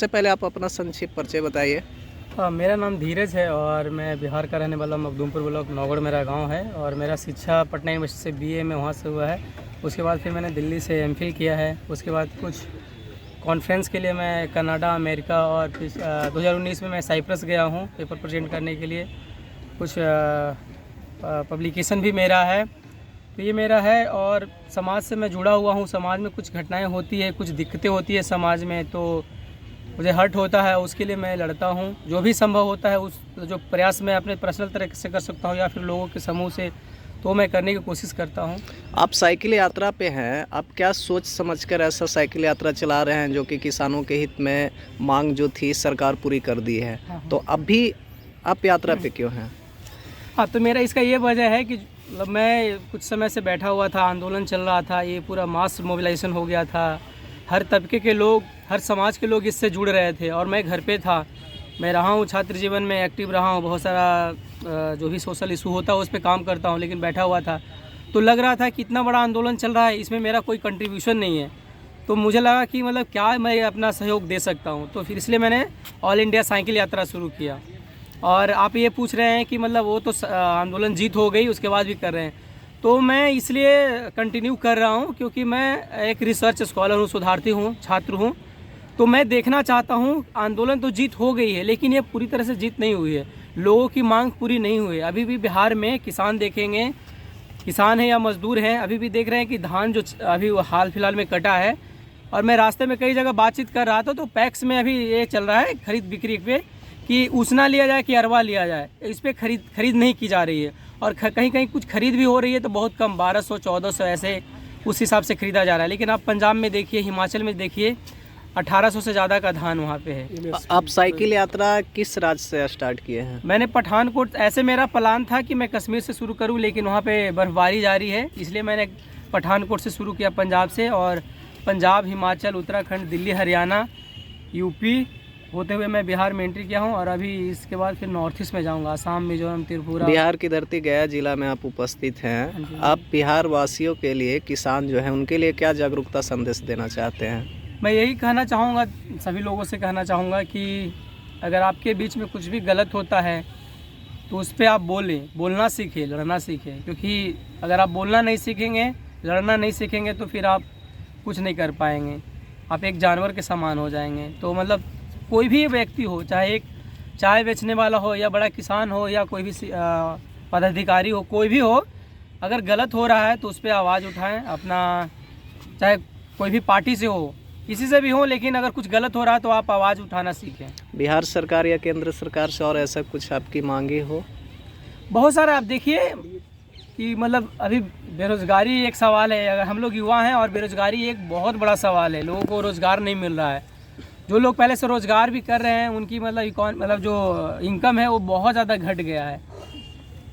सबसे पहले आप अपना संक्षिप्त परिचय बताइए। मेरा नाम धीरज है और मैं बिहार का रहने वाला मखदूमपुर ब्लॉक नौगढ़ मेरा गांव है। और मेरा शिक्षा पटना यूनिवर्सिटी से बीए में वहां से हुआ है। उसके बाद फिर मैंने दिल्ली से एमफिल किया है। उसके बाद कुछ कॉन्फ्रेंस के लिए मैं कनाडा, अमेरिका और फिर 2019 में मैं साइप्रस गया हूं पेपर प्रेजेंट करने के लिए। कुछ पब्लिकेशन भी मेरा है, तो ये मेरा है। और समाज से मैं जुड़ा हुआ हूँ। समाज में कुछ घटनाएँ होती है, कुछ दिक्कतें होती है समाज में, तो मुझे हर्ट होता है, उसके लिए मैं लड़ता हूँ। जो भी संभव होता है उस जो प्रयास मैं अपने पर्सनल तरीके से कर सकता हूँ या फिर लोगों के समूह से, तो मैं करने की कोशिश करता हूँ। आप साइकिल यात्रा पे हैं, आप क्या सोच समझकर ऐसा साइकिल यात्रा चला रहे हैं जो कि किसानों के हित में मांग जो थी सरकार पूरी कर दी है? तो अभी आप यात्रा पे क्यों हैं? हाँ, तो मेरा इसका ये वजह है कि मतलब मैं कुछ समय से बैठा हुआ था, आंदोलन चल रहा था, ये पूरा मास मोबिलाइजेशन हो गया था। हर तबके के लोग, हर समाज के लोग इससे जुड़ रहे थे और मैं घर पे था। मैं रहा हूँ, छात्र जीवन में एक्टिव रहा हूँ, बहुत सारा जो भी सोशल इशू होता है उस पर काम करता हूँ, लेकिन बैठा हुआ था तो लग रहा था कि इतना बड़ा आंदोलन चल रहा है, इसमें मेरा कोई कंट्रीब्यूशन नहीं है। तो मुझे लगा कि मतलब क्या मैं अपना सहयोग दे सकता हूँ, तो फिर इसलिए मैंने ऑल इंडिया साइकिल यात्रा शुरू किया। और आप ये पूछ रहे हैं कि मतलब वो तो आंदोलन जीत हो गई, उसके बाद भी कर रहे हैं, तो मैं इसलिए कंटिन्यू कर रहा हूँ क्योंकि मैं एक रिसर्च स्कॉलर हूँ, शोधार्थी हूँ, छात्र हूँ। तो मैं देखना चाहता हूँ, आंदोलन तो जीत हो गई है लेकिन ये पूरी तरह से जीत नहीं हुई है, लोगों की मांग पूरी नहीं हुई है। अभी भी बिहार में किसान देखेंगे, किसान हैं या मजदूर हैं, अभी भी देख रहे हैं कि धान जो अभी हाल फिलहाल में कटा है। और मैं रास्ते में कई जगह बातचीत कर रहा था, तो पैक्स में अभी ये चल रहा है खरीद बिक्री पे कि उसना लिया जाए कि अरवा लिया जाए, इस पर खरीद नहीं की जा रही है। और कहीं कहीं कुछ खरीद भी हो रही है तो बहुत कम, 1200 1400 ऐसे उस हिसाब से खरीदा जा रहा है। लेकिन आप पंजाब में देखिए, हिमाचल में देखिए, 1800 से ज़्यादा का धान वहाँ पे है। आप साइकिल यात्रा किस राज्य से स्टार्ट किए हैं? मैंने पठानकोट, ऐसे मेरा प्लान था कि मैं कश्मीर से शुरू करूँ, लेकिन वहाँ पे बर्फबारी जारी है, इसलिए मैंने पठानकोट से शुरू किया, पंजाब से। और पंजाब, हिमाचल, उत्तराखंड, दिल्ली, हरियाणा, यूपी होते हुए मैं बिहार में एंट्री किया हूँ। और अभी इसके बाद फिर नॉर्थ ईस्ट में जाऊँगा, आसाम, मिजोरम, त्रिपुरा। बिहार की धरती गया जिला में आप उपस्थित हैं। आप बिहार वासियों के लिए, किसान जो हैं उनके लिए क्या जागरूकता संदेश देना चाहते हैं? मैं यही कहना चाहूँगा, सभी लोगों से कहना चाहूँगा कि अगर आपके बीच में कुछ भी गलत होता है तो उस पर आप बोलना सीखें, लड़ना सीखें। क्योंकि अगर आप बोलना नहीं सीखेंगे, लड़ना नहीं सीखेंगे, तो फिर आप कुछ नहीं कर पाएंगे, आप एक जानवर के समान हो जाएंगे। तो मतलब कोई भी व्यक्ति हो, चाहे एक चाय बेचने वाला हो या बड़ा किसान हो या कोई भी पदाधिकारी हो, कोई भी हो, अगर गलत हो रहा है तो उस पर आवाज़ उठाएं अपना। चाहे कोई भी पार्टी से हो, किसी से भी हो, लेकिन अगर कुछ गलत हो रहा है तो आप आवाज़ उठाना सीखें। बिहार सरकार या केंद्र सरकार से और ऐसा कुछ आपकी मांगे हो? बहुत सारा आप देखिए कि मतलब अभी बेरोज़गारी एक सवाल है। अगर हम लोग युवा हैं और बेरोज़गारी एक बहुत बड़ा सवाल है, लोगों को रोज़गार नहीं मिल रहा है। जो लोग पहले से रोज़गार भी कर रहे हैं उनकी मतलब जो इनकम है वो बहुत ज़्यादा घट गया है,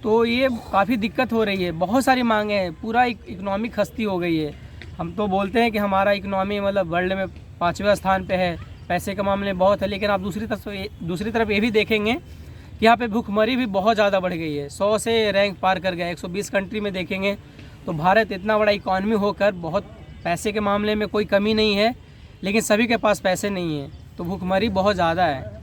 तो ये काफ़ी दिक्कत हो रही है। बहुत सारी मांगे हैं, पूरा इकोनॉमिक खस्ती हो गई है। हम तो बोलते हैं कि हमारा इकोनॉमी मतलब वर्ल्ड में 5वें स्थान पे है, पैसे के मामले में बहुत है, लेकिन आप दूसरी तरफ ये भी देखेंगे कि यहाँ पे भूखमरी भी बहुत ज़्यादा बढ़ गई है, 100 से रैंक पार कर गया। 120 कंट्री में देखेंगे तो भारत इतना बड़ा इकॉनमी होकर बहुत पैसे के मामले में कोई कमी नहीं है, लेकिन सभी के पास पैसे नहीं है, तो भूखमरी बहुत ज़्यादा है।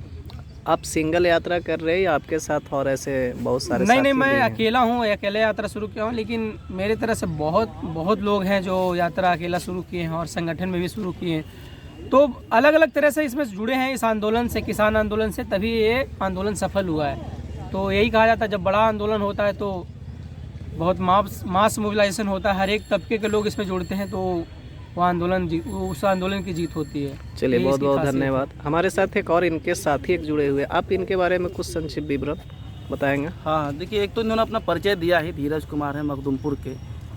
आप सिंगल यात्रा कर रहे हैं या आपके साथ और ऐसे बहुत सारे नहीं, साथी मैं भी हैं? अकेला हूँ, अकेले यात्रा शुरू किया हूँ, लेकिन मेरे तरह से बहुत लोग हैं जो यात्रा अकेला शुरू किए हैं और संगठन में भी शुरू किए हैं। तो अलग अलग तरह से इसमें जुड़े हैं, इस आंदोलन से, किसान आंदोलन से, तभी ये आंदोलन सफल हुआ है। तो यही कहा जाता है, जब बड़ा आंदोलन होता है तो बहुत मास मोबिलाइजेशन होता है, हर एक तबके के लोग इसमें जुड़ते हैं, तो वो उस आंदोलन की जीत होती है। चलिए, बहुत बहुत धन्यवाद। हमारे साथ एक और इनके साथी एक जुड़े हुए, आप इनके बारे में कुछ संक्षिप्त विवरण बताएंगे? हाँ, देखिए, एक तो इन्होंने अपना परिचय दिया है, धीरज कुमार हैं, मखदूमपुर के,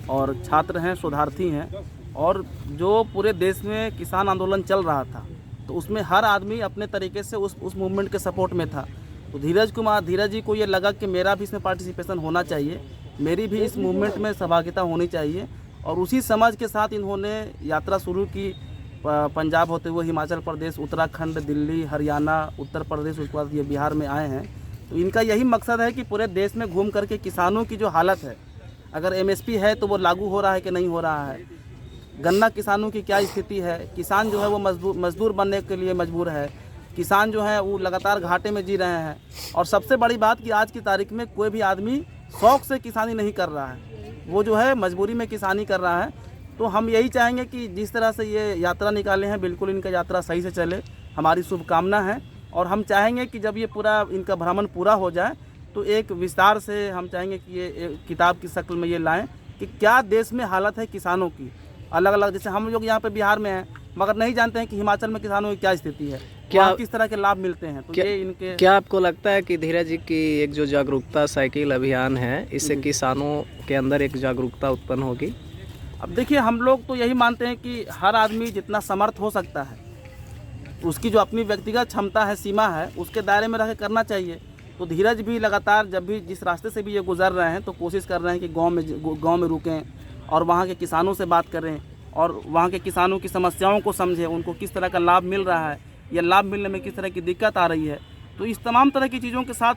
और छात्र हैं, शोधार्थी हैं। और जो पूरे देश में किसान आंदोलन चल रहा था तो उसमें हर आदमी अपने तरीके से उस मूवमेंट के सपोर्ट में था। तो धीरज जी को ये लगा कि मेरा भी इसमें पार्टिसिपेशन होना चाहिए, मेरी भी इस मूवमेंट में सहभागिता होनी चाहिए। और उसी समझ के साथ इन्होंने यात्रा शुरू की, पंजाब होते हुए हिमाचल प्रदेश, उत्तराखंड, दिल्ली, हरियाणा, उत्तर प्रदेश, उसके बाद ये बिहार में आए हैं। तो इनका यही मकसद है कि पूरे देश में घूम करके किसानों की जो हालत है, अगर एमएसपी है तो वो लागू हो रहा है कि नहीं हो रहा है, गन्ना किसानों की क्या स्थिति है, किसान जो है वो मजदूर बनने के लिए मजबूर है, किसान जो है वो लगातार घाटे में जी रहे हैं। और सबसे बड़ी बात कि आज की तारीख में कोई भी आदमी शौक़ से किसानी नहीं कर रहा है, वो जो है मजबूरी में किसानी कर रहा है। तो हम यही चाहेंगे कि जिस तरह से ये यात्रा निकाले हैं, बिल्कुल इनका यात्रा सही से चले, हमारी शुभकामना है। और हम चाहेंगे कि जब ये पूरा इनका भ्रमण पूरा हो जाए तो एक विस्तार से हम चाहेंगे कि ये एक किताब की शक्ल में ये लाएं कि क्या देश में हालत है किसानों की। अलग अलग, जैसे हम लोग यहाँ पे बिहार में हैं मगर नहीं जानते हैं कि हिमाचल में किसानों की क्या स्थिति है, क्या किस तरह के लाभ मिलते हैं। तो ये इनके क्या आपको लगता है कि धीरज जी की एक जो जागरूकता साइकिल अभियान है, इससे किसानों के अंदर एक जागरूकता उत्पन्न होगी? अब देखिए, हम लोग तो यही मानते हैं कि हर आदमी जितना समर्थ हो सकता है, उसकी जो अपनी व्यक्तिगत क्षमता है, सीमा है, उसके दायरे में रह के करना चाहिए। तो धीरज भी लगातार जब भी जिस रास्ते से भी ये गुजर रहे हैं तो कोशिश कर रहे हैं कि गांव में रुकें और वहाँ के किसानों से बात करें और वहाँ के किसानों की समस्याओं को समझें, उनको किस तरह का लाभ मिल रहा है या लाभ मिलने में किस तरह की दिक्कत आ रही है। तो इस तमाम तरह की चीज़ों के साथ